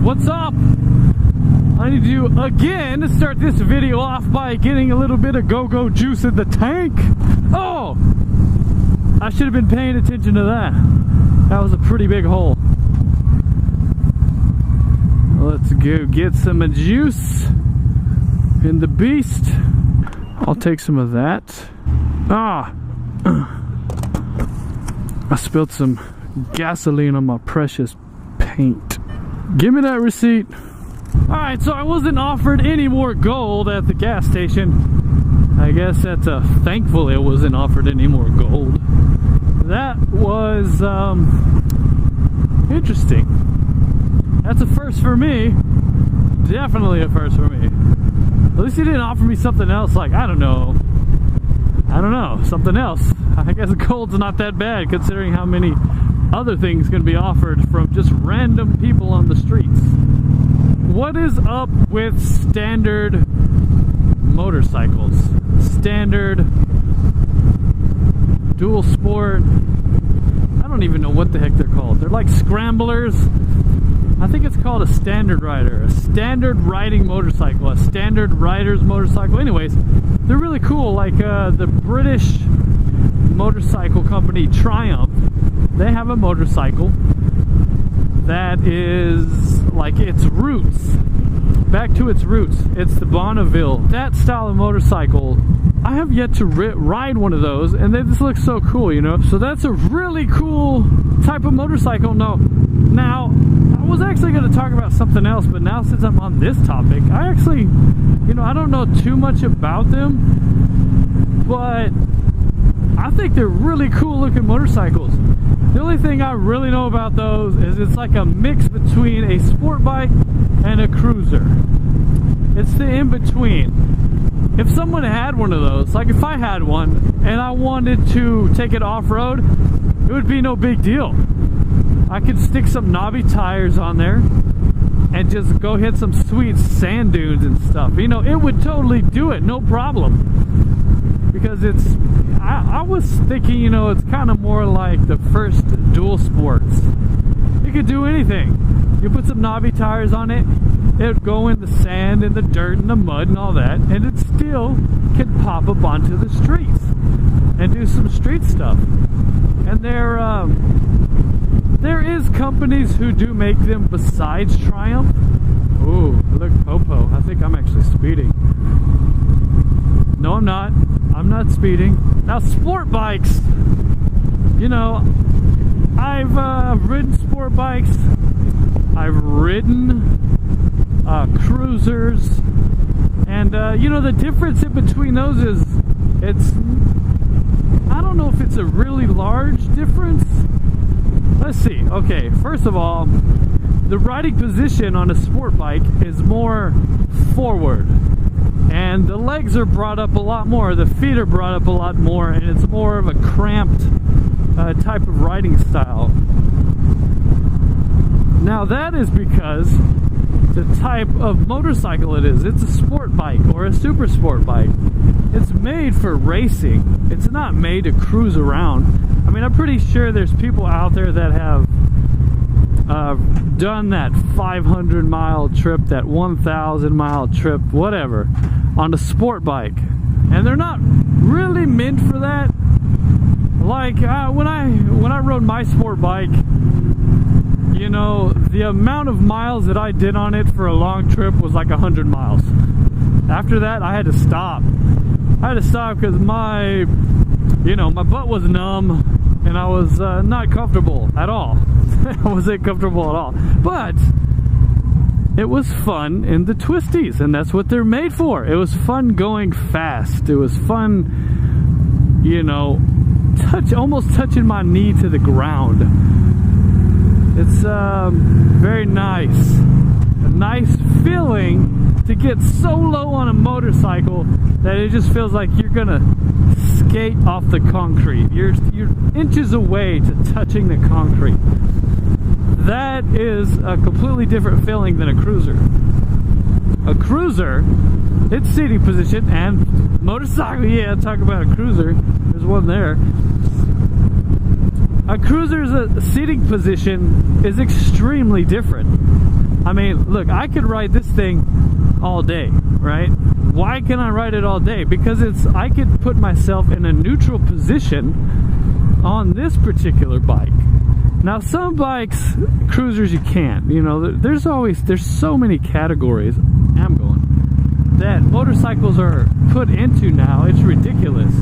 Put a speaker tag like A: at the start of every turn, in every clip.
A: what's up? I need to again start this video off by getting a little bit of go-go juice in the tank. Oh, I should have been paying attention to that. That was a pretty big hole. Let's go get some juice in the Beast. I'll take some of that. I spilled some gasoline on my precious paint. Give me that receipt. Alright, so I wasn't offered any more gold at the gas station. I guess that's thankful it wasn't offered any more gold. That was interesting. That's a first for me. Definitely a first for me. At least he didn't offer me something else, like, I don't know, something else. I guess gold's not that bad considering how many other things can be offered from just random people on the streets. What is up with standard motorcycles? Standard dual sport. I don't even know what the heck they're called. They're like scramblers. I think it's called a standard rider, a standard riding motorcycle, a standard rider's motorcycle. Anyways, they're really cool. Like the British motorcycle company Triumph, they have a motorcycle that is like its roots, back to its roots. It's the Bonneville. That style of motorcycle, I have yet to ride one of those, and they just look so cool, you know? So that's a really cool type of motorcycle. Now, I was actually going to talk about something else, but now since I'm on this topic, I actually, you know, I don't know too much about them, but I think they're really cool looking motorcycles. The only thing I really know about those is it's like a mix between a sport bike and a cruiser. It's the in-between. If someone had one of those, like if I had one and I wanted to take it off-road, it would be no big deal. I could stick some knobby tires on there and just go hit some sweet sand dunes and stuff. You know, it would totally do it, no problem. Because it's, I was thinking, you know, it's kind of more like the first dual sports. You could do anything. You put some knobby tires on it, it would go in the sand and the dirt and the mud and all that, and it still can pop up onto the streets and do some street stuff. And there is companies who do make them besides Triumph. Ooh, look, Popo. I think I'm actually speeding. No, I'm not. I'm not speeding. Now, sport bikes. You know, I've ridden sport bikes. I've ridden cruisers. And, you know, the difference in between those is I don't know if it's a really large difference. Let's see. Okay, first of all, the riding position on a sport bike is more forward, and the legs are brought up a lot more, the feet are brought up a lot more, and it's more of a cramped type of riding style. Now that is because the type of motorcycle it is. It's a sport bike or a super sport bike. It's made for racing. It's not made to cruise around. I mean, I'm pretty sure there's people out there that have done that 500-mile trip, that 1,000-mile trip, whatever, on a sport bike, and they're not really meant for that. Like when I rode my sport bike, you know, the amount of miles that I did on it for a long trip was like 100 miles. After that, I had to stop. I had to stop because my butt was numb and I was not comfortable at all. I wasn't comfortable at all. But it was fun in the twisties, and that's what they're made for. It was fun going fast. It was fun, you know, almost touching my knee to the ground. It's very nice. A nice feeling to get so low on a motorcycle that it just feels like you're gonna skate off the concrete. You're inches away to touching the concrete. That is a completely different feeling than a cruiser. A cruiser, its seating position and motorcycle, yeah, talk about a cruiser. There's one there. A cruiser's seating position is extremely different. I mean, look, I could ride this thing all day, right? Why can I ride it all day? Because I could put myself in a neutral position on this particular bike. Now, some bikes, cruisers, you can't. You know, there's so many categories. I'm going. That motorcycles are put into now. It's ridiculous.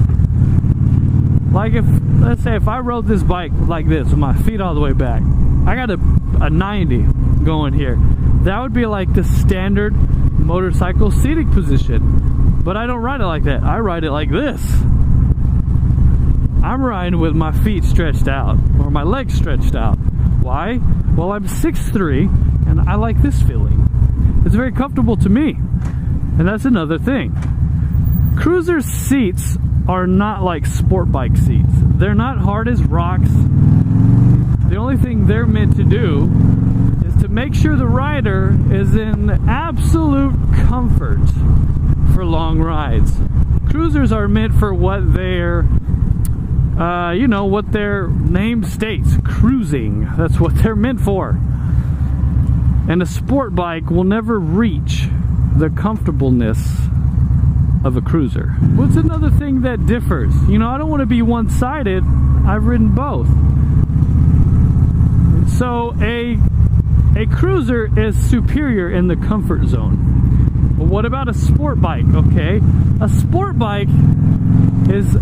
A: Like let's say if I rode this bike like this with my feet all the way back, I got a 90 going here. That would be like the standard motorcycle seating position. But I don't ride it like that. I ride it like this. I'm riding with my feet stretched out or my legs stretched out. Why? Well, I'm 6'3" and I like this feeling. It's very comfortable to me. And that's another thing. Cruiser seats are not like sport bike seats. They're not hard as rocks. The only thing they're meant to do is to make sure the rider is in absolute comfort for long rides. Cruisers are meant for what they're you know, what their name states, cruising. That's what they're meant for. And a sport bike will never reach the comfortableness of a cruiser. What's another thing that differs? You know, I don't want to be one-sided. I've ridden both. So a cruiser is superior in the comfort zone. Well, what about a sport bike? Okay, a sport bike is,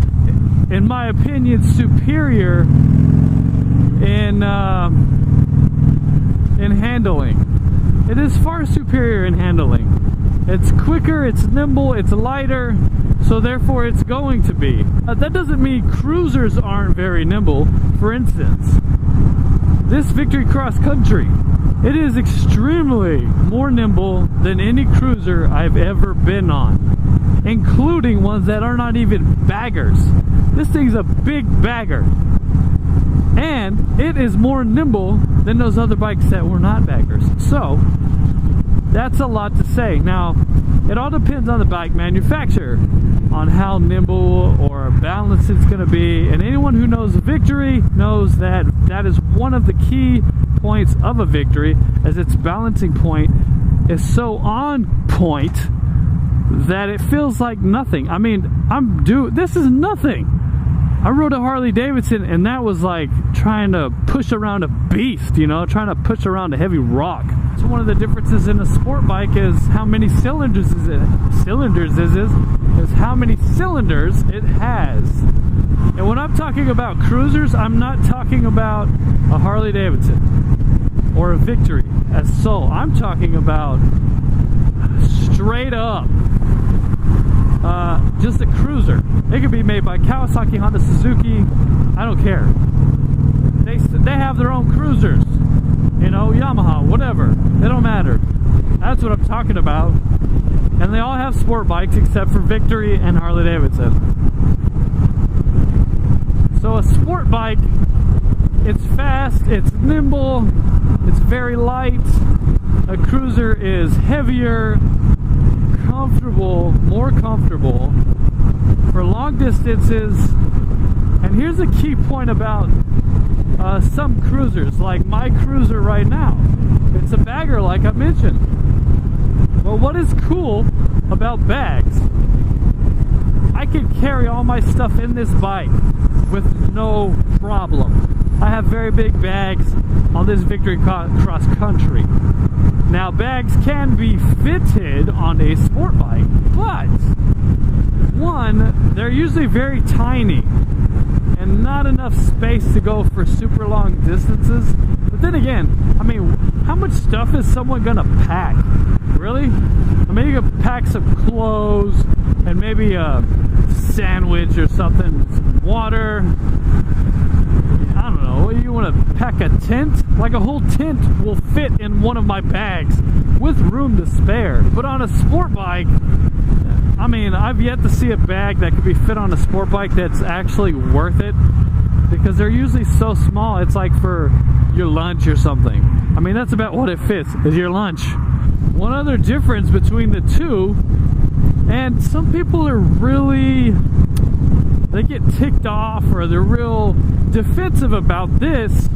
A: in my opinion, superior in handling. It is far superior in handling. It's quicker, it's nimble, it's lighter, so therefore it's going to be. That doesn't mean cruisers aren't very nimble. For instance, this Victory Cross Country, it is extremely more nimble than any cruiser I've ever been on, including ones that are not even baggers. This thing's a big bagger, and it is more nimble than those other bikes that were not baggers. So that's a lot to say. Now, it all depends on the bike manufacturer, on how nimble or balanced it's going to be. And anyone who knows Victory knows that that is one of the key points of a Victory, as its balancing point is so on point that it feels like nothing. I mean, this is nothing. I rode a Harley Davidson and that was like trying to push around a beast, you know, trying to push around a heavy rock. So one of the differences in a sport bike is how many cylinders is how many cylinders it has. And when I'm talking about cruisers, I'm not talking about a Harley Davidson or a Victory as so. I'm talking about straight up just a cruiser. It could be made by Kawasaki, Honda, Suzuki. I don't care. They have their own cruisers. You know, Yamaha, whatever. They don't matter. That's what I'm talking about. And they all have sport bikes except for Victory and Harley Davidson. So a sport bike, it's fast, it's nimble, it's very light. A cruiser is heavier, comfortable, more comfortable for long distances. And here's a key point about some cruisers, like my cruiser right now. It's a bagger, like I mentioned. But what is cool about bags, I can carry all my stuff in this bike with no problem. I have very big bags on this Victory Cross Country. Now, bags can be fitted on a sport bike, but one, they're usually very tiny and not enough space to go for super long distances. But then again, I mean, how much stuff is someone gonna pack? Really? I mean, you could pack some clothes and maybe a sandwich or something, some water. I don't know, you want to pack a tent? Like a whole tent will fit in one of my bags with room to spare. But on a sport bike, I mean, I've yet to see a bag that could be fit on a sport bike that's actually worth it, because they're usually so small. It's like for your lunch or something. I mean, that's about what it fits, is your lunch. One other difference between the two, and some people are really, they get ticked off or they're real defensive about this,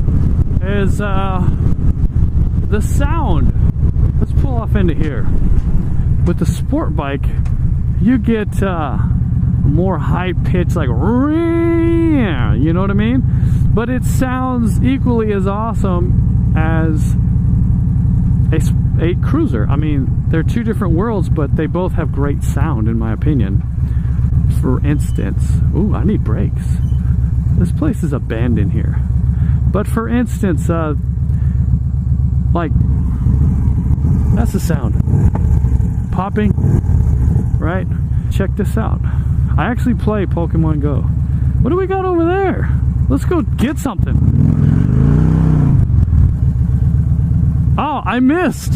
A: is the sound. pull off into here. With the sport bike, you get more high pitch, like, you know what I mean? But it sounds equally as awesome as a cruiser. I mean, they're two different worlds, but they both have great sound, in my opinion. For instance, ooh, I need brakes. This place is abandoned here. But for instance, like, that's the sound. Popping, right? Check this out. I actually play Pokemon Go. What do we got over there? Let's go get something. Oh, I missed.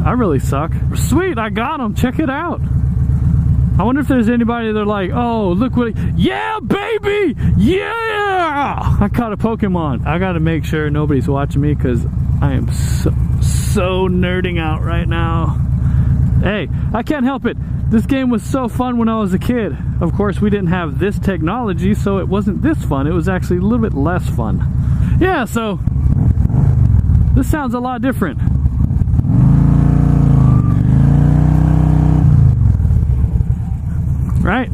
A: I really suck. Sweet, I got him. Check it out. I wonder if there's anybody that are like, oh, look what, yeah, baby, yeah! I caught a Pokemon. I gotta make sure nobody's watching me because I am so nerding out right now. Hey, I can't help it. This game was so fun when I was a kid. Of course, we didn't have this technology, so it wasn't this fun. It was actually a little bit less fun. Yeah, so this sounds a lot different. Right?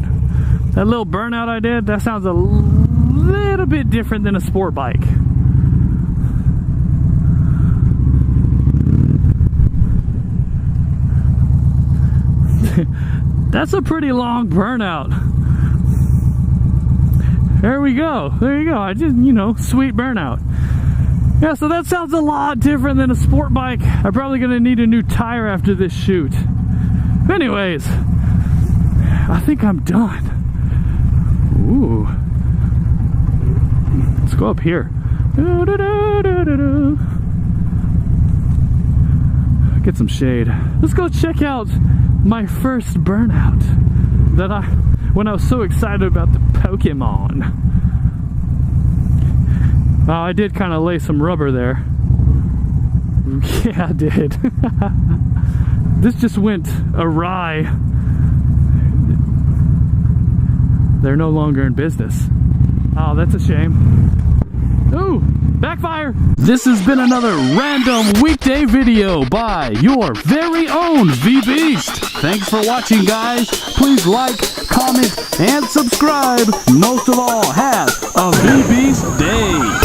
A: That little burnout I did, that sounds a little bit different than a sport bike. That's a pretty long burnout. There we go. There you go. I just, you know, sweet burnout. Yeah, so that sounds a lot different than a sport bike. I'm probably going to need a new tire after this shoot. Anyways, I think I'm done. Ooh. Let's go up here. Get some shade. Let's go check out my first burnout that when I was so excited about the Pokemon. I did kind of lay some rubber there. Yeah, I did. This just went awry. They're no longer in business. Oh, that's a shame. Ooh, backfire! This has been another random weekday video by your very own Vbeast. Thanks for watching, guys. Please like, comment, and subscribe. Most of all, have a Vbeast day.